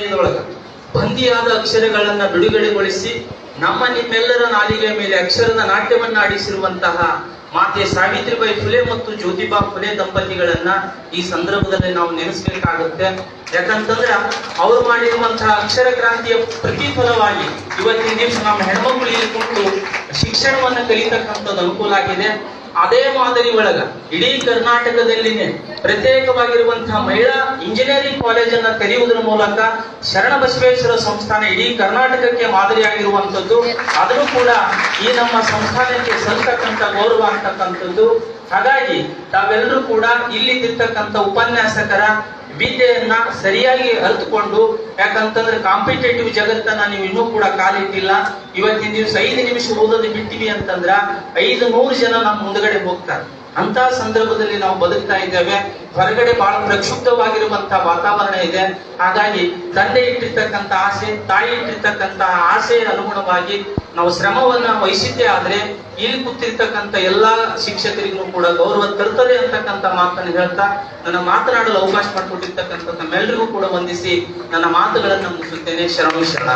ಇದರೊಳಗ ಬಂದಿಯಾದ ಅಕ್ಷರಗಳನ್ನ ಬಿಡುಗಡೆಗೊಳಿಸಿ ನಮ್ಮ ನಿಮ್ಮೆಲ್ಲರ ನಾಲಿಗೆ ಮೇಲೆ ಅಕ್ಷರದ ನಾಟ್ಯವನ್ನ ಆಡಿಸಿರುವಂತಹ ಮಾತೆ ಸಾವಿತ್ರಿಬಾಯಿ ಫುಲೆ ಮತ್ತು ಜ್ಯೋತಿಬಾ ಫುಲೆ ದಂಪತಿಗಳನ್ನ ಈ ಸಂದರ್ಭದಲ್ಲಿ ನಾವು ನೆನೆಸ್ಬೇಕಾಗುತ್ತೆ. ಯಾಕಂತಂದ್ರೆ ಅವರು ಮಾಡಿರುವಂತಹ ಅಕ್ಷರ ಕ್ರಾಂತಿಯ ಪ್ರತಿಫಲವಾಗಿ ಇವತ್ತಿನ ದಿವಸ ನಮ್ಮ ಹೆಣ್ಮಕ್ಳು ಇಲ್ಲಿ ಕುಂತು ಶಿಕ್ಷಣವನ್ನ ಕಲಿತಕ್ಕಂಥದ್ದು ಅನುಕೂಲ ಆಗಿದೆ. ಅದೇ ಮಾದರಿ ಒಳಗ ಇಡೀ ಕರ್ನಾಟಕದಲ್ಲಿನೇ ಪ್ರತ್ಯೇಕವಾಗಿರುವಂತಹ ಮಹಿಳಾ ಇಂಜಿನಿಯರಿಂಗ್ ಕಾಲೇಜನ್ನ ತೆರೆಯುವುದರ ಮೂಲಕ ಶರಣ ಬಸವೇಶ್ವರ ಸಂಸ್ಥಾನ ಇಡೀ ಕರ್ನಾಟಕಕ್ಕೆ ಮಾದರಿಯಾಗಿರುವಂತದ್ದು. ಅದನ್ನು ಕೂಡ ಈ ನಮ್ಮ ಸಂಸ್ಥಾನಕ್ಕೆ ಸಲ್ತಕ್ಕಂಥ ಗೌರವ ಅಂತಕ್ಕಂಥದ್ದು. ಹಾಗಾಗಿ ತಾವೆಲ್ಲರೂ ಕೂಡ ಇಲ್ಲಿದ್ದಿರ್ತಕ್ಕಂಥ ಉಪನ್ಯಾಸಕರ ವಿದ್ಯೆಯನ್ನ ಸರಿಯಾಗಿ ಅರ್ಥಕೊಂಡು, ಯಾಕಂತಂದ್ರೆ ಕಾಂಪಿಟೇಟಿವ್ ಜಗತ್ತನ್ನ ನೀವು ಇನ್ನೂ ಕೂಡ ಕಾಲಿಟ್ಟಿಲ್ಲ. ಇವತ್ತಿನ ದಿವಸ 5 ನಿಮಿಷ ಓದೋದು ಬಿಟ್ಟಿವಿ ಅಂತಂದ್ರ 500 ಜನ ನಮ್ಮ ಮುಂದಗಡೆ ಹೋಗ್ತಾರೆ. ಅಂತ ಸಂದರ್ಭದಲ್ಲಿ ನಾವು ಬದುಕ್ತಾ ಇದ್ದೇವೆ. ಹೊರಗಡೆ ಬಹಳ ಪ್ರಕ್ಷುಬ್ಧವಾಗಿರುವಂತಹ ವಾತಾವರಣ ಇದೆ. ಹಾಗಾಗಿ ತಂದೆ ಇಟ್ಟಿರ್ತಕ್ಕಂಥ ಆಸೆ, ತಾಯಿ ಇಟ್ಟಿರ್ತಕ್ಕಂಥ ಆಸೆಯ ಅನುಗುಣವಾಗಿ ನಾವು ಶ್ರಮವನ್ನ ವಹಿಸಿದ್ದೇ ಆದ್ರೆ ಇಲ್ಲಿ ಕೂತಿರ್ತಕ್ಕಂಥ ಎಲ್ಲಾ ಶಿಕ್ಷಕರಿಗೂ ಕೂಡ ಗೌರವ ತರ್ತದೆ ಅಂತಕ್ಕಂಥ ಮಾತನ್ನು ಹೇಳ್ತಾ ನನ್ನ ಮಾತನಾಡಲು ಅವಕಾಶ ಮಾಡಿಕೊಟ್ಟಿರ್ತಕ್ಕಂಥ ನಮ್ಮೆಲ್ಲರಿಗೂ ಕೂಡ ವಂದಿಸಿ ನನ್ನ ಮಾತುಗಳನ್ನು ಮುಗಿಸುತ್ತೇನೆ. ಶರಣು ಶರಣ.